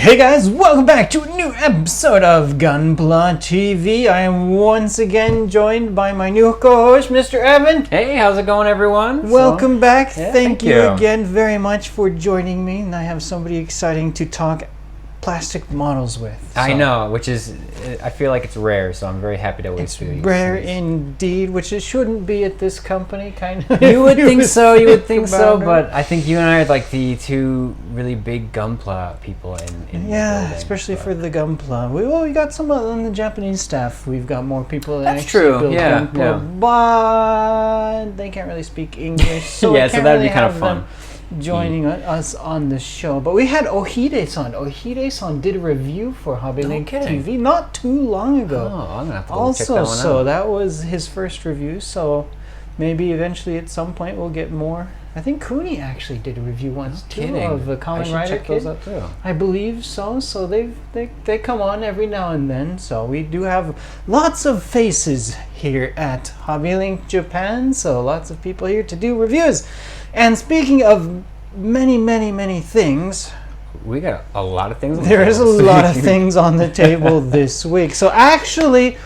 Hey guys, welcome back to a new episode of Gunpla TV. I am once again joined by my new co-host, Mr. Evan. Hey, how's it going, everyone? Welcome back. Yeah, thank you again very much for joining me. And I have somebody exciting to talk plastic models with. So. I know, which is, I feel like it's rare, so I'm very happy to It's rare indeed, which it shouldn't be at this company, kind of. You would think so, but I think you and I are like the two really big Gunpla people in yeah, the building, especially for the Gunpla. We got some on the Japanese staff. We've got more people that That's actually true. build Yeah, Gunpla, but they can't really speak English, so yeah, I so can't that'd really be kind of have fun. them joining us on the show. But we had Ohide-san. Ohide-san did a review for HobbyLink TV not too long ago. Oh, I'm gonna have to also, check that one so out. that was his first review. So maybe eventually at some point we'll get more. I think Kuni actually did a review once too of a Kamen Rider check those out too. I believe so. So they come on every now and then. So we do have lots of faces here at HobbyLink Japan. So lots of people here to do reviews. And speaking of many things, We got a lot of things. there is a lot of things on the table this week. So actually,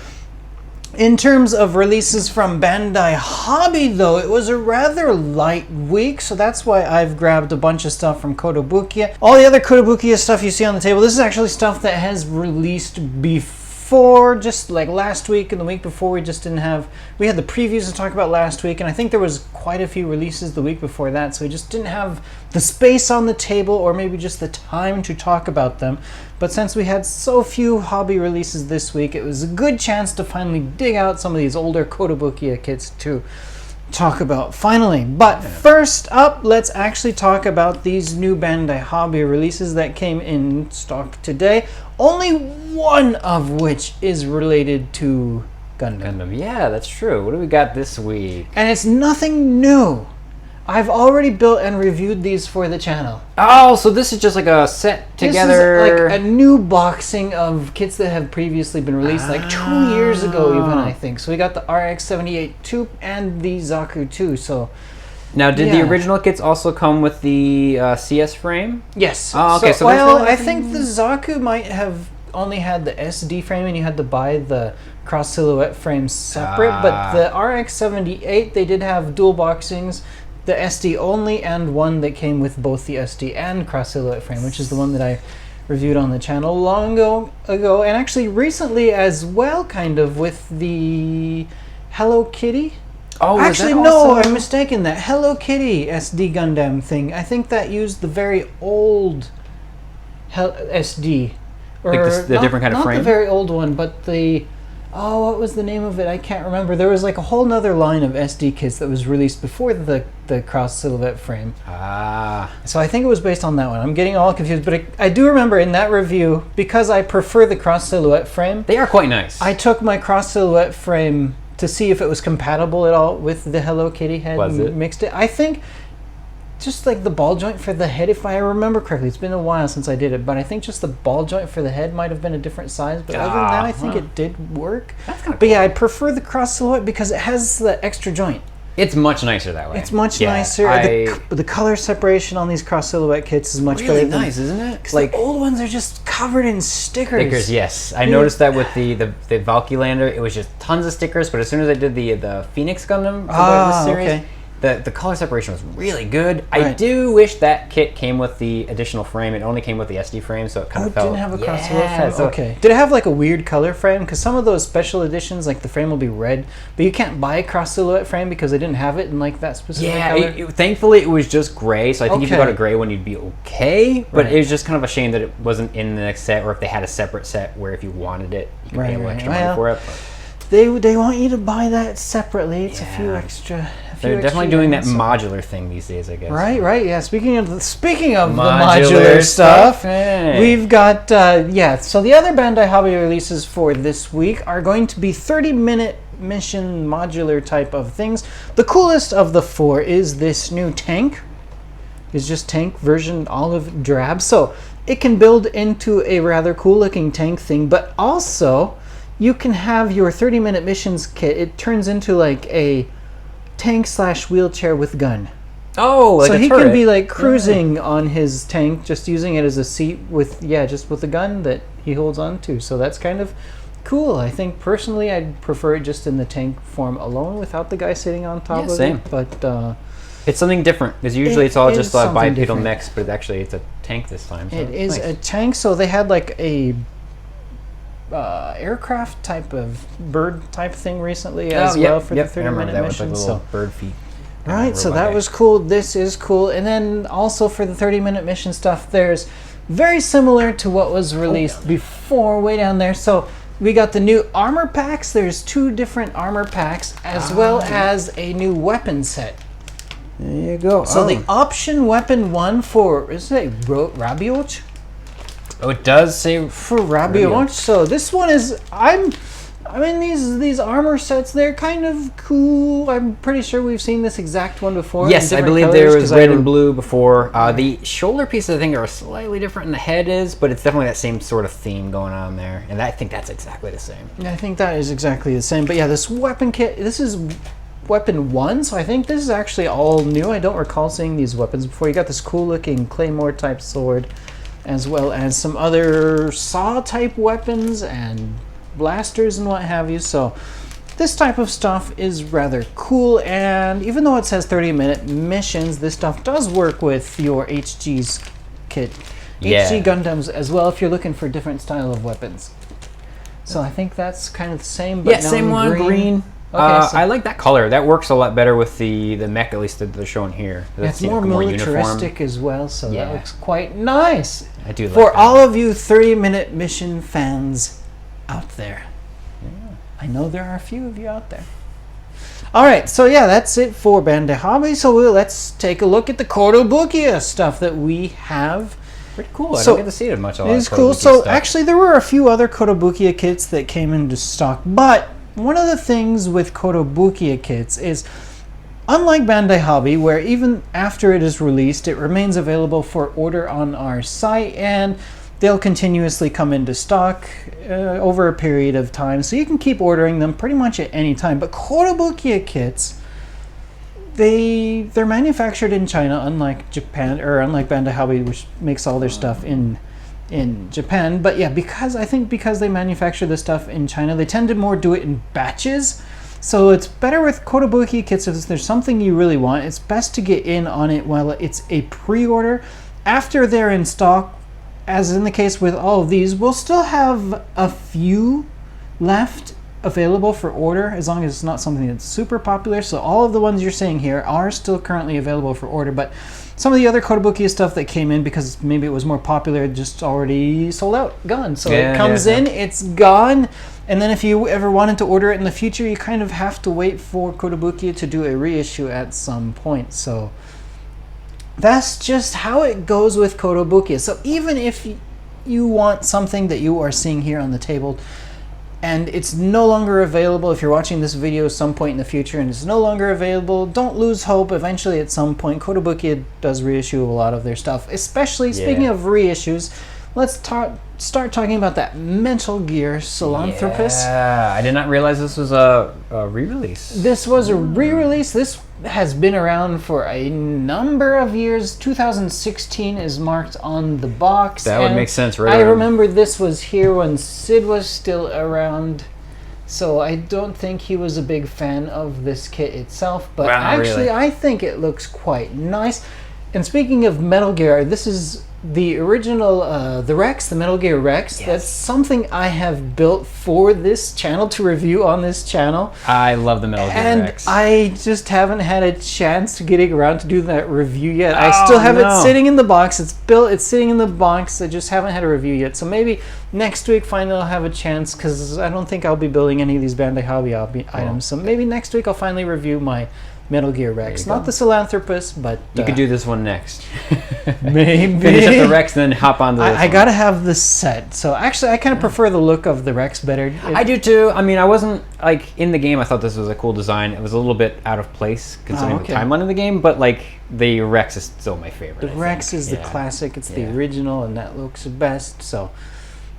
in terms of releases from Bandai Hobby, though, it was a rather light week, so that's why I've grabbed a bunch of stuff from Kotobukiya. All the other Kotobukiya stuff you see on the table, this is actually stuff that has released before, just like last week and the week before. We just didn't have, we had the previews to talk about last week, and I think there was quite a few releases the week before that, so we just didn't have the space on the table or maybe just the time to talk about them. But since we had so few hobby releases this week, it was a good chance to finally dig out some of these older Kotobukiya kits to talk about finally. But first up, let's actually talk about these new Bandai Hobby releases that came in stock today, only one of which is related to Gundam. Yeah, that's true. What do we got this week? And it's nothing new. I've already built and reviewed these for the channel. Oh, so this is just like a set together. This is like a new boxing of kits that have previously been released like 2 years ago even, I think. So we got the RX-78-2 and the Zaku II. So Now, did the original kits also come with the CS frame? yes. Oh, okay. So well, there's I think the Zaku might have only had the SD frame and you had to buy the cross silhouette frame separate. But the RX-78, they did have dual boxings. The SD only, and one that came with both the SD and cross silhouette frame, which is the one that I reviewed on the channel long ago, and actually recently as well, kind of, with the Hello Kitty. Oh, actually, no, I'm mistaken. That Hello Kitty SD Gundam thing, I think that used the very old SD, or like the different kind of frame. Not the very old one, but the. Oh, what was the name of it? I can't remember. There was like a whole nother line of SD kits that was released before the cross silhouette frame. So I think it was based on that one. I'm getting all confused, but I do remember in that review, because I prefer the cross silhouette frame. They are quite nice. I took my cross silhouette frame to see if it was compatible at all with the Hello Kitty head. Was it? Mixed it. I think just like the ball joint for the head, if I remember correctly. It's been a while since I did it, but I think just the ball joint for the head might have been a different size. But other than that, I think it did work. That's kind of But yeah, I prefer the cross silhouette because it has the extra joint. It's much nicer that way. It's much nicer. The color separation on these cross silhouette kits is much really better. nice, isn't it? Like the old ones are just covered in stickers. Stickers, yes. I noticed that with the Valkylander, it was just tons of stickers. But as soon as I did the Phoenix Gundam for this series, okay. The color separation was really good. Right. I do wish that kit came with the additional frame. It only came with the SD frame, so it kind of felt... It didn't have a cross silhouette frame? So okay. Did it have like a weird color frame? Because some of those special editions, like the frame will be red, but you can't buy a cross silhouette frame because they didn't have it in like that specific color? Thankfully it was just gray, so I think if you got a gray one, you'd be okay. But Right. it was just kind of a shame that it wasn't in the next set, or if they had a separate set where if you wanted it, you could pay a little extra money for it. But They want you to buy that separately. It's a few extra... They're definitely doing that modular thing these days, I guess. Right, yeah. Speaking of the modular stuff, we've got so the other Bandai Hobby releases for this week are going to be 30-minute mission modular type of things. The coolest of the four is this new tank. It's just tank version olive drab, so it can build into a rather cool looking tank thing, but also you can have your 30-minute missions kit. It turns into like a tank/wheelchair with gun. Oh, like so a he turret. can be like cruising on his tank, just using it as a seat with just with a gun that he holds on to. So that's kind of cool. I think personally, I'd prefer it just in the tank form alone, without the guy sitting on top of same. it. But it's something different because usually it's all just bipedal different. mechs, but actually it's a tank this time. So it is nice. a tank. So they had like a aircraft type of bird type thing recently as well for the 30-minute mission. With, like, little bird feet. Right, so that was cool. This is cool. And then also for the 30-minute mission stuff, there's very similar to what was released before, way down there. So we got the new armor packs. There's 2 different armor packs, as well as a new weapon set. There you go. So the option weapon 1 for, is it Rabiot? Oh, it does say For Rabiot. So this one is, I mean, these armor sets, they're kind of cool. I'm pretty sure we've seen this exact one before. Yes, I believe there was red and blue before. The shoulder pieces, I think, are slightly different than the head is, but it's definitely that same sort of theme going on there. And I think that's exactly the same. I think that is exactly the same. But yeah, this weapon kit, this is weapon 1, so I think this is actually all new. I don't recall seeing these weapons before. You got this cool looking claymore type sword, as well as some other saw type weapons and blasters and what have you. So this type of stuff is rather cool, and even though it says 30-minute missions, this stuff does work with your HG's kit, HG Gundams as well, if you're looking for different style of weapons. So I think that's kind of the same, but now same in one, green. Okay, so I like that color. That works a lot better with the mech, at least that they're showing here. it's more militaristic as well, so that looks quite nice. I do like for that. all of you 30-minute mission fans out there. I know there are a few of you out there. All right, so yeah, that's it for Bandai Hobby. So let's take a look at the Kotobukiya stuff that we have. Pretty cool. I So, don't get to see it much. It is cool. So actually, there were a few other Kotobukiya kits that came into stock, but one of the things with Kotobukiya kits is, unlike Bandai Hobby, where even after it is released, it remains available for order on our site, and they'll continuously come into stock over a period of time, so you can keep ordering them pretty much at any time. But Kotobukiya kits, they're manufactured in China, unlike Japan, or unlike Bandai Hobby, which makes all their stuff in Japan. But yeah, because they manufacture the stuff in China, they tend to more do it in batches. So it's better with Kotobukiya kits. If there's something you really want, it's best to get in on it while it's a pre-order. After they're in stock, as in the case with all of these, we'll still have a few left available for order, as long as it's not something that's super popular. So all of the ones you're seeing here are still currently available for order, but some of the other Kotobukiya stuff that came in because maybe it was more popular just already sold out, gone. So it comes in, it's gone, and then if you ever wanted to order it in the future, you kind of have to wait for Kotobukiya to do a reissue at some point. So that's just how it goes with Kotobukiya. So even if you want something that you are seeing here on the table and it's no longer available, if you're watching this video some point in the future and it's no longer available, don't lose hope. Eventually at some point Kotobukiya does reissue a lot of their stuff. Especially, speaking of reissues, let's start talking about that Metal Gear Sahelanthropus. Yeah, I did not realize this was a re-release. This was a re-release. This has been around for a number of years. 2016 is marked on the box. That would make sense, right? I remember this was here when Sid was still around, so I don't think he was a big fan of this kit itself, but actually I think it looks quite nice. And speaking of Metal Gear, this is the original, the Rex, the Metal Gear Rex. Yes. That's something I have built for this channel to review on this channel. I love the Metal Gear Rex. And I just haven't had a chance to getting around to do that review yet. I still have it sitting in the box. It's built, it's sitting in the box. I just haven't had a review yet. So maybe next week finally I'll have a chance, because I don't think I'll be building any of these Bandai Hobby items. So maybe next week I'll finally review my Metal Gear Rex. Not the Sahelanthropus, but you could do this one next. Maybe finish up the Rex, then hop on to this I gotta have this set. So actually, I kind of prefer the look of the Rex better. I do too. I mean, I wasn't like in the game. I thought this was a cool design. It was a little bit out of place considering the timeline of the game, but like the Rex is still my favorite. The Rex is the classic. It's the original, and that looks best. So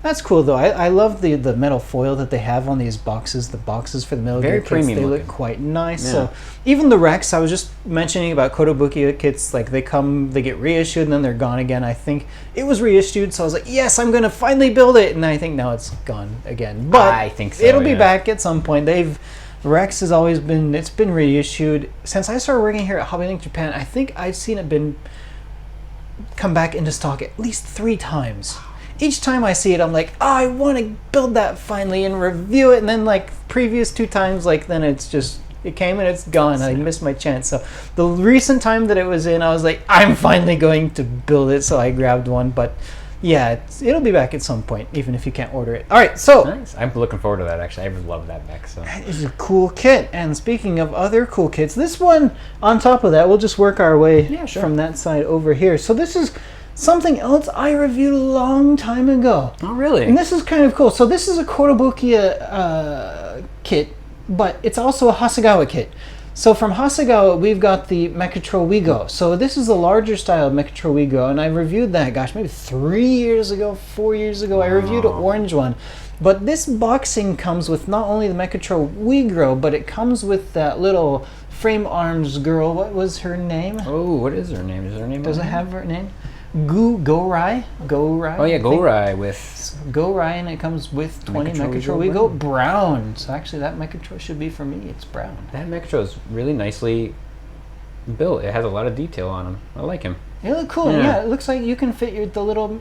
That's cool though. I love the metal foil that they have on these boxes. The boxes for the Metal Very Gear kits, premium they looking. look quite nice. Yeah. So even the Rex, I was just mentioning about Kotobukiya kits, like they get reissued and then they're gone again. I think it was reissued, so I was like, yes, I'm gonna finally build it, and I think now it's gone again. But I think so, it'll be yeah. back at some point. Rex has always been reissued since I started working here at HobbyLink Japan. I think I've seen it come back into stock at least 3 times. Each time I see it, I'm like, oh, I want to build that finally and review it. And then, like, previous 2 times, like, then it came and it's gone. I missed my chance. So the recent time that it was in, I was like, I'm finally going to build it. So I grabbed one. But yeah, it'll be back at some point, even if you can't order it. All right, so Nice. I'm looking forward to that, actually. I love that mech. So. it's a cool kit. And speaking of other cool kits, this one, on top of that, we'll just work our way from that side over here. So this is something else I reviewed a long time ago. Oh, really? And this is kind of cool. So this is a Kotobukiya kit, but it's also a Hasegawa kit. So from Hasegawa, we've got the MechatroWeGo. So this is the larger style of MechatroWeGo, and I reviewed that, gosh, maybe 3 years ago, 4 years ago. I reviewed an orange one. But this boxing comes with not only the MechatroWeGo, but it comes with that little frame arms girl. What was her name? Oh, what is her name? Is her name? Does it have her name? Go-Rai? Oh, yeah, Go-Rai with... Go-Rai, and it comes with 20 MechatroWeGo brown. So actually, that Mechatro should be for me. It's brown. That Mechatro is really nicely built. It has a lot of detail on him. I like him. It looks cool. Yeah, it looks like you can fit the little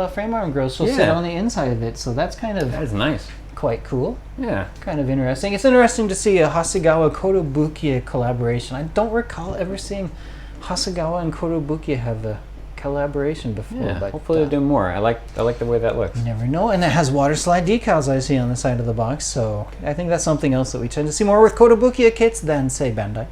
frame arm girls. She'll sit on the inside of it. So that's kind of... That is nice. Quite cool. Yeah. Kind of interesting. It's interesting to see a Hasegawa Kotobukiya collaboration. I don't recall ever seeing Hasegawa and Kotobukiya have a collaboration before. Yeah, but hopefully they'll do more. I like the way that looks. You never know. And it has water slide decals I see on the side of the box. So I think that's something else that we tend to see more with Kotobukiya kits than, say, Bandai.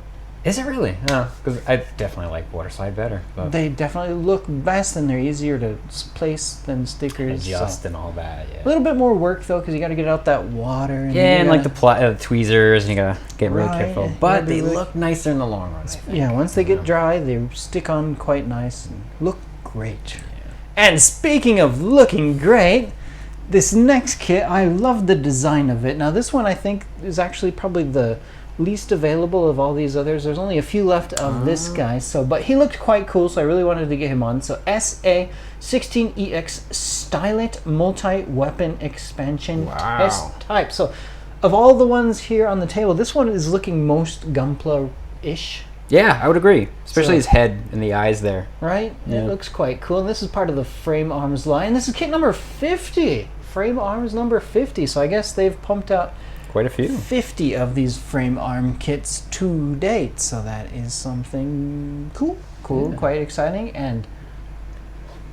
Is it really? No, because I definitely like water slide better. But They definitely look best, and they're easier to place than stickers. adjust and all that. Yeah. A little bit more work though, because you got to get out that water. And And like the tweezers, and you gotta get really careful. Yeah, But be they really- look nicer in the long run. I think. Yeah, once they get dry, they stick on quite nice and look great. And speaking of looking great, this next kit, I love the design of it. Now this one I think is actually probably the least available of all these others. There's only a few left of this guy, but he looked quite cool, so I really wanted to get him on. So SA-16EX Stylet multi-weapon expansion test type. So of all the ones here on the table, this one is looking most Gunpla-ish. Yeah, I would agree. Especially his head and the eyes there. Right? Yeah. It looks quite cool. And this is part of the frame arms line. This is kit number 50. Frame arms number 50. So I guess they've pumped out Quite a few. 50 of these frame arm kits to date. So that is something cool, quite exciting. And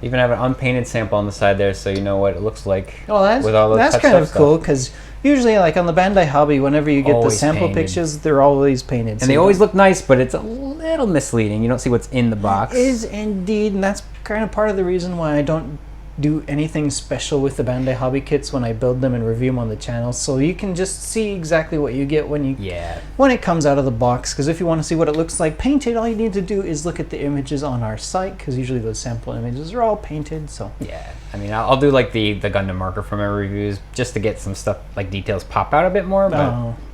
Even have an unpainted sample on the side there, so you know what it looks like. oh, that's with all those that's touched kind up of stuff. cool, because usually, like on the Bandai Hobby, whenever you get the Always sample painted. pictures, they're always painted. And they always look nice, but it's a little misleading. You don't see what's in the box. It is indeed, and that's kind of part of the reason why I don't do anything special with the Bandai Hobby kits when I build them and review them on the channel. So you can just see exactly what you get when it comes out of the box. Because if you want to see what it looks like painted, all you need to do is look at the images on our site, because usually those sample images are all painted. So yeah, I mean, I'll do like the Gundam marker from my reviews just to get some stuff, like details pop out a bit more,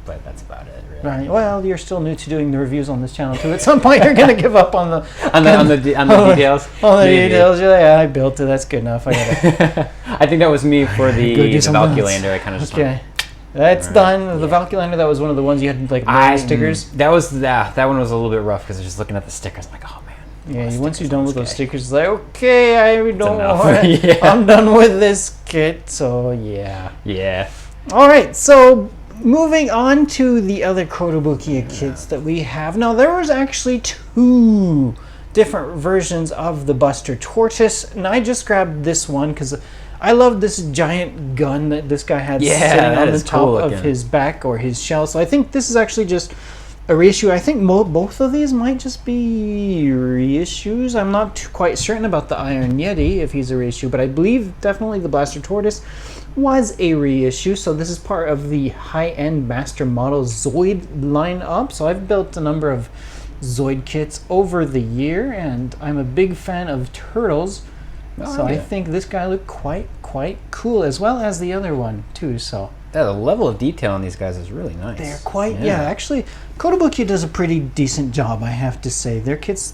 but that's about it, really. right. Well, you're still new to doing the reviews on this channel too. At some point, you're gonna give up on the on the details. On the Maybe. details, you're like, yeah, I built it. That's good enough. I gotta I think that was me for the go do something else. Valkylander. I kind of just Okay. That's done. The Valkylander, that was one of the ones you had like stickers. That one was a little bit rough because I was just looking at the stickers. I'm like, oh man. Yeah, once you're done with those stickers, it's like, okay, I don't enough. want it. Yeah. I'm done with this kit, so yeah. Yeah. All right, so moving on to the other Kotobukiya kits that we have. Now, there was actually 2 different versions of the Buster Tortoise, and I just grabbed this one because I love this giant gun that this guy had sitting on the top of his back or his shell. So I think this is actually just a reissue. I think both of these might just be reissues. I'm not quite certain about the Iron Yeti, if he's a reissue, but I believe definitely the Blaster Tortoise was a reissue. So this is part of the high-end Master Model Zoid lineup. So I've built a number of Zoid kits over the year, and I'm a big fan of turtles. So I think this guy looked quite quite cool, as well as the other one too. So yeah, the level of detail on these guys is really nice. they're quite actually, Kotobukiya does a pretty decent job, I have to say. Their kits,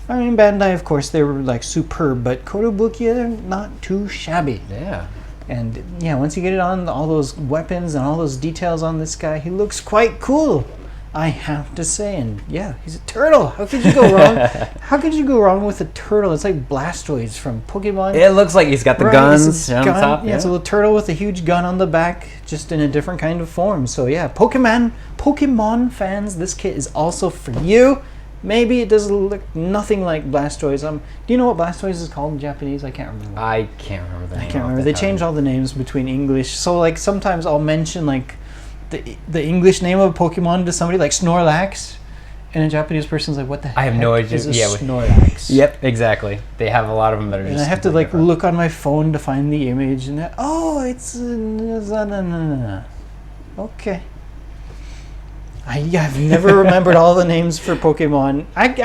I mean, Bandai, of course, they were like superb, but Kotobukiya, they're not too shabby. Yeah. And yeah, once you get it on, all those weapons and all those details on this guy, he looks quite cool, I have to say. And yeah, he's a turtle. How could you go wrong? How could you go wrong with a turtle? It's like Blastoise from Pokemon. It looks like he's got the guns on top. Yeah, it's a little turtle with a huge gun on the back, just in a different kind of form. So yeah, Pokemon fans, this kit is also for you. Maybe it does look nothing like Blastoise. Do you know what Blastoise is called in Japanese? I can't remember. I can't remember the name. I can't remember. They change all the names between English. So like sometimes I'll mention like the English name of a Pokemon to somebody, like Snorlax, and a Japanese person's like, "What the heck?" I have no idea. Is a Snorlax? Yep, exactly. They have a lot of them that are just. And I have to like different. look on my phone to find the image, and it's okay. I've never remembered all the names for Pokemon. I've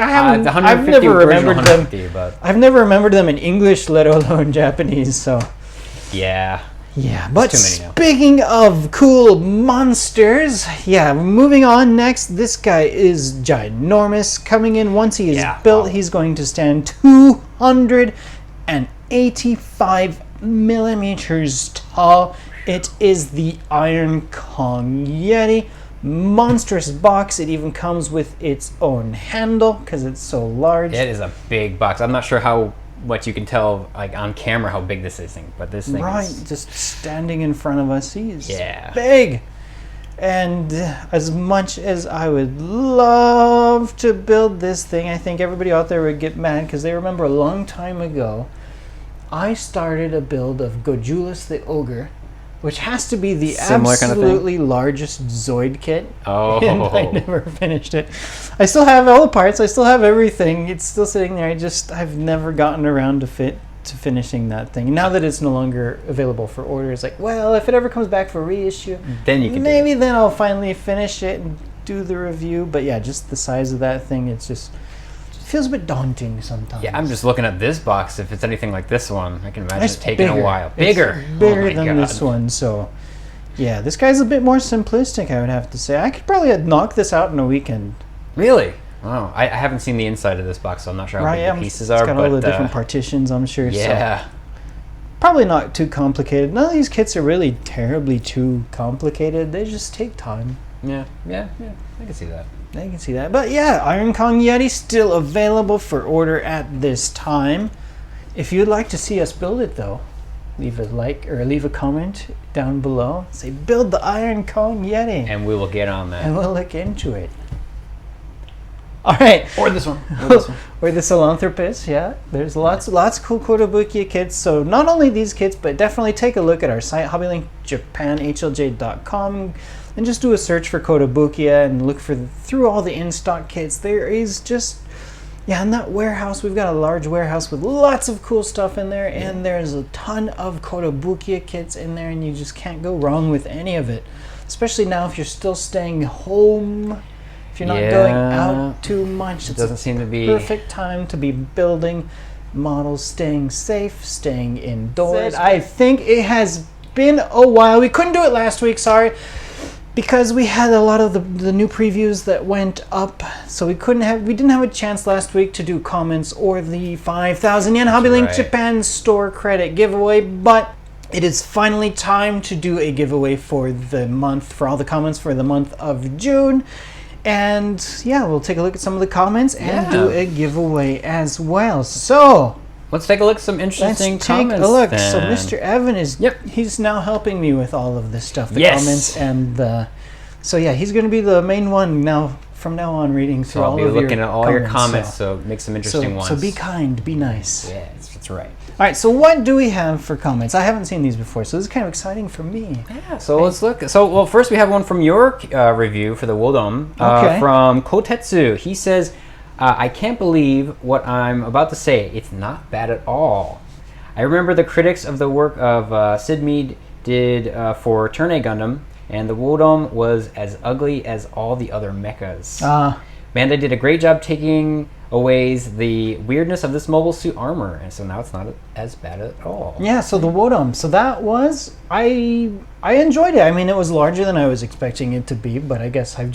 never remembered them. 150, but I've never remembered them in English, let alone Japanese. So yeah. But speaking of cool monsters, moving on next. This guy is ginormous. Coming in, once he is built, he's going to stand 285 millimeters tall. It is the Iron Kong Yeti. Monstrous box. It even comes with its own handle because it's so large. It is a big box. I'm not sure how much you can tell like on camera how big this thing, but this thing is just standing in front of us. He's big. And as much as I would love to build this thing, I think everybody out there would get mad because they remember a long time ago I started a build of Gojulus the Ogre, which has to be the absolutely largest Zoid kit. Oh. And I never finished it. I still have all the parts. I still have everything. It's still sitting there. I've never gotten around to finishing that thing. Now that it's no longer available for order, it's like, well, if it ever comes back for reissue, then you can then I'll finally finish it and do the review. But yeah, just the size of that thing, it feels a bit daunting sometimes. Yeah, I'm just looking at this box. If it's anything like this one, I can imagine it's taking a while. It's bigger than this one. So yeah, this guy's a bit more simplistic, I would have to say. I could probably knock this out in a weekend. Really? Wow. I haven't seen the inside of this box, so I'm not sure how big the pieces are. It's got all the different partitions, I'm sure. Yeah. So probably not too complicated. None of these kits are really terribly too complicated. They just take time. Yeah. I can see that. But yeah, Iron Kong Yeti still available for order at this time. If you'd like to see us build it, though, leave a like or leave a comment down below. Say, build the Iron Kong Yeti. And we will get on that. And we'll look into it. All right. Or this one. Or the Sahelanthropus, yeah. There's lots of cool Kotobukiya kits. So not only these kits, but definitely take a look at our site, HobbyLink Japan, HLJ.com. And just do a search for Kotobukiya and look through all the in-stock kits. There is just, in that warehouse, we've got a large warehouse with lots of cool stuff in there, and there's a ton of Kotobukiya kits in there, and you just can't go wrong with any of it. Especially now if you're still staying home, if you're not going out too much. It doesn't seem to be perfect time to be building models, staying safe, staying indoors. I think it has been a while. We couldn't do it last week, sorry. Because we had a lot of the new previews that went up, so we didn't have a chance last week to do comments or the 5,000 yen HobbyLink Japan store credit giveaway, but it is finally time to do a giveaway for all the comments for the month of June. And yeah, we'll take a look at some of the comments and do a giveaway as well. So let's take a look at some interesting comments. Let's take a look. Then. So Mr. Evan he's now helping me with all of this stuff, the comments and so yeah, he's going to be the main one from now on reading through all of your comments. I'll be looking at all your comments, so make some interesting ones. So be kind, be nice. Yeah, that's right. All right, so what do we have for comments? I haven't seen these before, so this is kind of exciting for me. Yeah, so let's look. So, first we have one from your review for the Wodom from Kotetsu. He says, I can't believe what I'm about to say. It's not bad at all. I remember the critics of the work of Sid Mead did for Turn A Gundam, and the Wodom was as ugly as all the other mechas. Bandai did a great job taking always the weirdness of this mobile suit armor, and so now it's not as bad at all. Yeah, so the Wodom. So that was I enjoyed it. I mean, it was larger than I was expecting it to be, but I guess I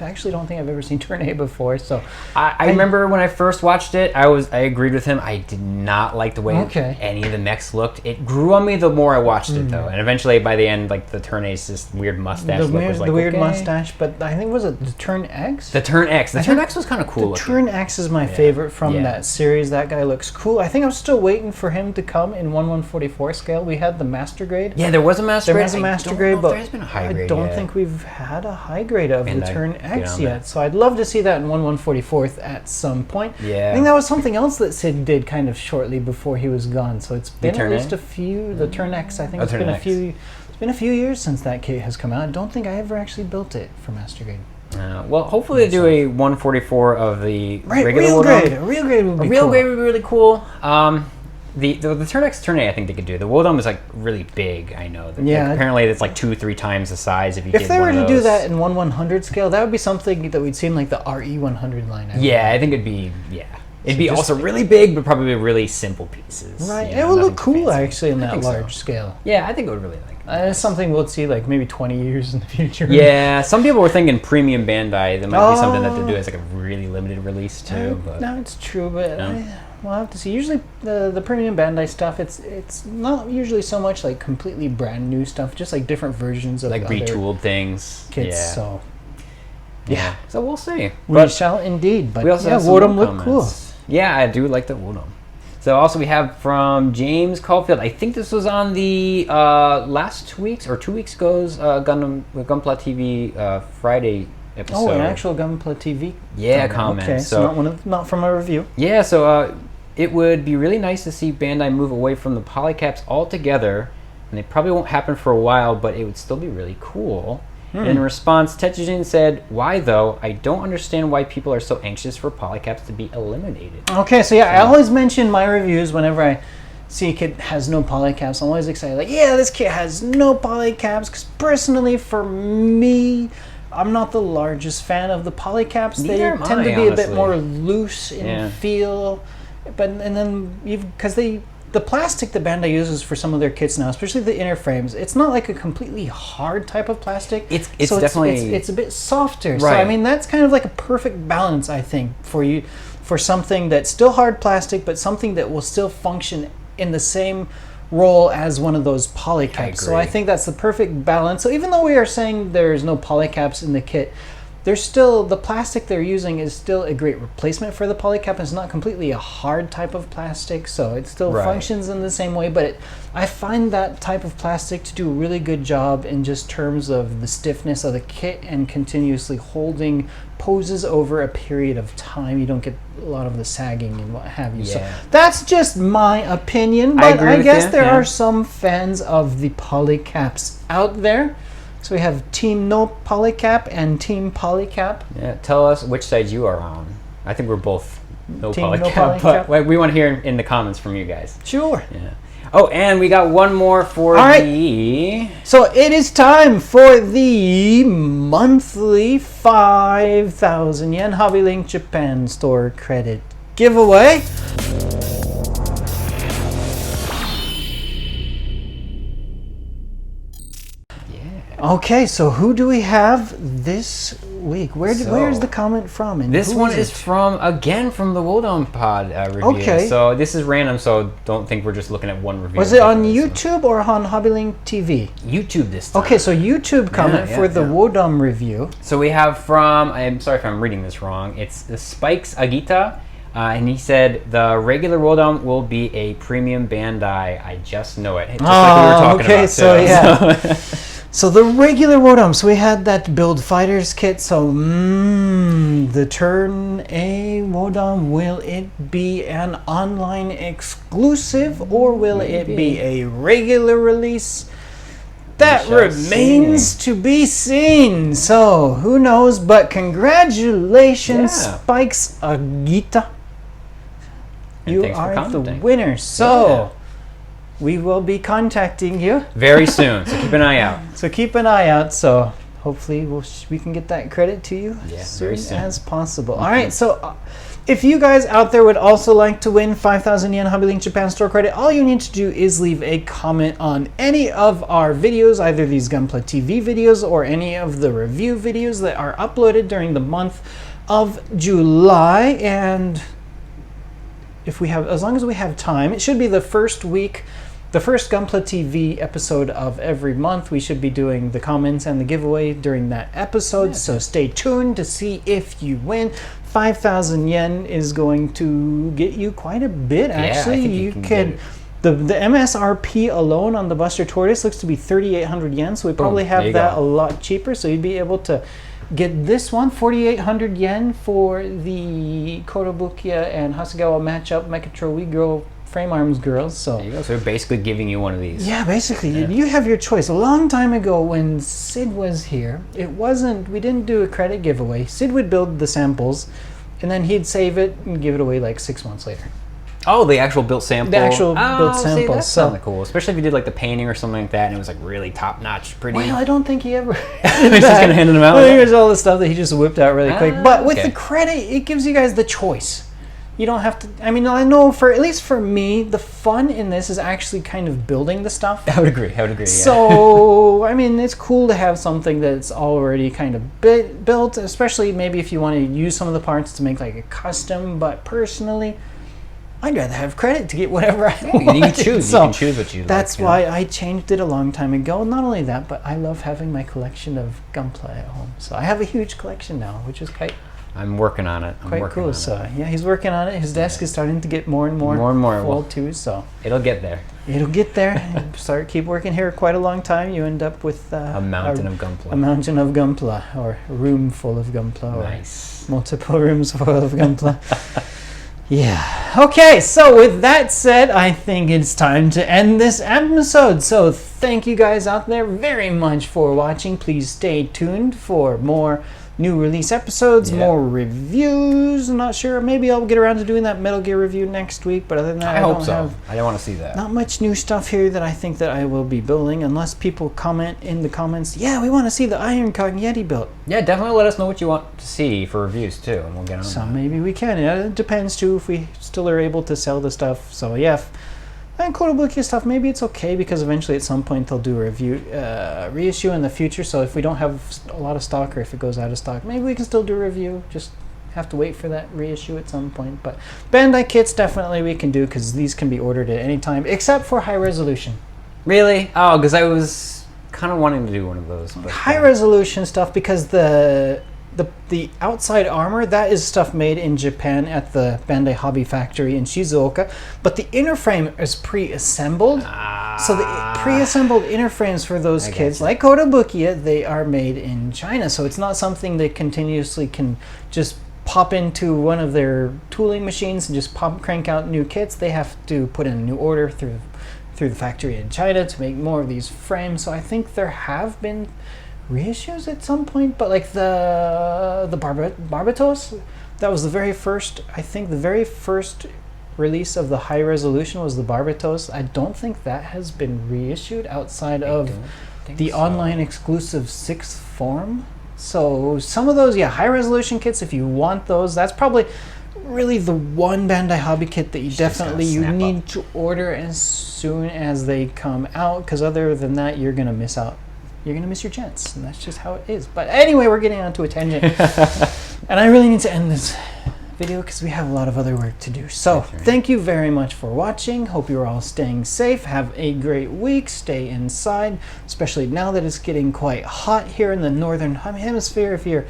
actually don't think I've ever seen Turn A before. So I remember when I first watched it, I agreed with him. I did not like the way any of the mechs looked. It grew on me the more I watched it, though, and eventually by the end, like the Turn A's this weird mustache look was like the weird mustache. But I think was it the Turn X? The Turn X. The Turn X was kind of cool. The Turn X is my favorite from that series. That guy looks cool. I think I'm still waiting for him to come in 1/144 scale. We had the Master Grade. Yeah, there was a Master Grade. There was a Master Grade, but there's been a high grade I don't think we've had a high grade of the Turn X yet. So I'd love to see that in 1/144 at some point. Yeah. I think that was something else that Sid did kind of shortly before he was gone. So it's been at least a few. The Turn X, I think it's been a few. It's been a few years since that kit has come out. I don't think I ever actually built it for Master Grade. Well, hopefully they do a 144 of the regular real grade. A real grade would be cool. A real grade would be really cool. The Turn X, Turn A, I think they could do. The Wodom is like really big. I know. Yeah. Like, apparently, it's like 2-3 times the size. If they were to do that in 1/100 scale, that would be something that we'd see in like the RE100 line. I think it'd be It'd be also really big, but probably really simple pieces. Right. It would look cool actually in that large scale. Yeah, I think it would really like. It's something we'll see like maybe 20 years in the future. Yeah, some people were thinking premium Bandai. There might be something that they do as like a really limited release too. No, it's true, but we'll have to see. Usually the premium Bandai stuff, it's not usually so much like completely brand new stuff, just like different versions of like retooled things. Kits. Yeah. So yeah, so we'll see. We shall indeed. But we also have Wodom look cool. Yeah, I do like the Wodom. So also we have from James Caulfield. I think this was on the last week's or 2 weeks ago's Gunpla TV Friday episode. Oh, an actual Gunpla TV. Yeah, comment. Okay, so not from a review. Yeah, so it would be really nice to see Bandai move away from the polycaps altogether, and they probably won't happen for a while, but it would still be really cool. In response, Tetsugen said, "Why though? I don't understand why people are so anxious for polycaps to be eliminated." Okay, so I always mention my reviews whenever I see a kit has no polycaps. I'm always excited, like, yeah, this kit has no polycaps. Because personally, for me, I'm not the largest fan of the polycaps. They tend to be a bit more loose in feel, because the plastic that Bandai uses for some of their kits now, especially the inner frames, it's not like a completely hard type of plastic. It's definitely it's a bit softer. Right. So I mean that's kind of like a perfect balance, I think, for something that's still hard plastic, but something that will still function in the same role as one of those polycaps. So I think that's the perfect balance. So even though we are saying there's no polycaps in the kit, there's still, the plastic they're using is still a great replacement for the polycap. It's not completely a hard type of plastic, so it still functions in the same way, but I find that type of plastic to do a really good job in just terms of the stiffness of the kit and continuously holding poses over a period of time. You don't get a lot of the sagging and what have you. Yeah. So that's just my opinion, but I guess there are some fans of the polycaps out there. So we have Team No Polycap and Team Polycap. Yeah, tell us which side you are on. I think we're both no polycap, no polycap, but we want to hear in the comments from you guys. Sure. Yeah. Oh, and we got one more for the... So it is time for the monthly 5,000 yen HobbyLink Japan Store credit giveaway. Okay, so who do we have this week? Where's the comment from? And this one is from the Wodom Pod review. Okay. So this is random, so don't think we're just looking at one review. Was it on YouTube or on HobbyLink TV? YouTube this time. Okay, so YouTube comment for the Wodom review. So we have from, I'm sorry if I'm reading this wrong, it's the Spikes Agita. And he said, the regular Wodom will be a premium Bandai. I just know it. Just like we were talking about. So yeah. So the regular Wodom, so we had that Build Fighters kit, so the Turn A Wodom, will it be an online exclusive or will it be a regular release? That remains to be seen. So who knows, but congratulations, Spikes Agita. You are the winner. So we will be contacting you very soon, so keep an eye out. So hopefully we can get that credit to you as soon as possible. All right, so If you guys out there would also like to win 5,000 yen HobbyLink Japan store credit, all you need to do is leave a comment on any of our videos, either these Gunpla TV videos or any of the review videos that are uploaded during the month of July. And if we have, as long as we have time, it should be the first week, the first Gunpla TV episode of every month. We should be doing the comments and the giveaway during that episode. Yeah. So stay tuned to see if you win. 5,000 yen is going to get you quite a bit, actually. Yeah, you can the MSRP alone on the Buster Tortoise looks to be 3,800 yen, so we probably have that a lot cheaper. So you'd be able to get this one, 4,800 yen for the Kotobukiya and Hasegawa matchup MechatroWeGo frame arms girls. So there you go. So they're basically giving you one of these. Yeah, basically. Yeah. You have your choice. A long time ago when Sid was here, we didn't do a credit giveaway. Sid would build the samples and then he'd save it and give it away like 6 months later. Oh, the actual built sample. The actual built sample. See, that's something cool. Especially if you did like the painting or something like that and it was like really top notch, pretty. Well, I don't think he ever He's just gonna hand them out. Well, here's all the stuff that he just whipped out really quick. But with the credit, it gives you guys the choice. You don't have to. I mean, I know at least for me, the fun in this is actually kind of building the stuff. I would agree. Yeah. So, I mean, it's cool to have something that's already kind of built, especially maybe if you want to use some of the parts to make like a custom. But personally, I'd rather have credit to get whatever I want. You can choose. So you can choose what you like. That's why I changed it a long time ago. Not only that, but I love having my collection of Gunpla at home. So I have a huge collection now, which is quite. I'm working on it. Quite cool. So yeah, he's working on it. His desk is starting to get more and more full too. So it'll get there. It'll get there. Keep working here quite a long time. You end up with a mountain of Gunpla. A mountain of Gunpla, or a room full of Gunpla. Nice. Or multiple rooms full of Gunpla. Yeah. Okay. So with that said, I think it's time to end this episode. So thank you guys out there very much for watching. Please stay tuned for more new release episodes, more reviews. I'm not sure. Maybe I'll get around to doing that Metal Gear review next week. But other than that, I hope so. I don't want to see that. Not much new stuff here that I think that I will be building, unless people comment in the comments. Yeah, we want to see the Iron Kong Yeti built. Yeah, definitely let us know what you want to see for reviews too, and we'll get on. So maybe we can. It depends too if we still are able to sell the stuff. So yeah. And Kotobukiya stuff, maybe it's okay because eventually at some point they'll do a reissue in the future. So if we don't have a lot of stock or if it goes out of stock, maybe we can still do a review. Just have to wait for that reissue at some point. But Bandai kits, definitely we can do because these can be ordered at any time, except for high resolution. Really? Oh, because I was kind of wanting to do one of those. But high resolution stuff because the outside armor, that is stuff made in Japan at the Bandai Hobby Factory in Shizuoka, but the inner frame is pre-assembled. So the pre-assembled inner frames for those kits, like Kotobukiya, they are made in China. So it's not something they continuously can just pop into one of their tooling machines and just crank out new kits. They have to put in a new order through the factory in China to make more of these frames. So I think there have been reissues at some point, but like the Barbatos, that was the very first. I think the very first release of the high resolution was the Barbatos. I don't think that has been reissued outside of the online exclusive 6th form. So some of those, high resolution kits, if you want those, that's probably really the one Bandai Hobby kit that you need to order as soon as they come out, because other than that you're gonna miss out. You're going to miss your chance, and that's just how it is. But anyway, we're getting onto a tangent. And I really need to end this video because we have a lot of other work to do. So thank you very much for watching. Hope you're all staying safe. Have a great week. Stay inside, especially now that it's getting quite hot here in the northern hemisphere. If you're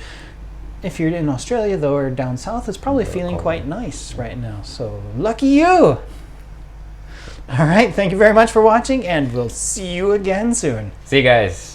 in Australia, though, or down south, it's probably feeling quite nice right now. So lucky you. All right. Thank you very much for watching, and we'll see you again soon. See you guys.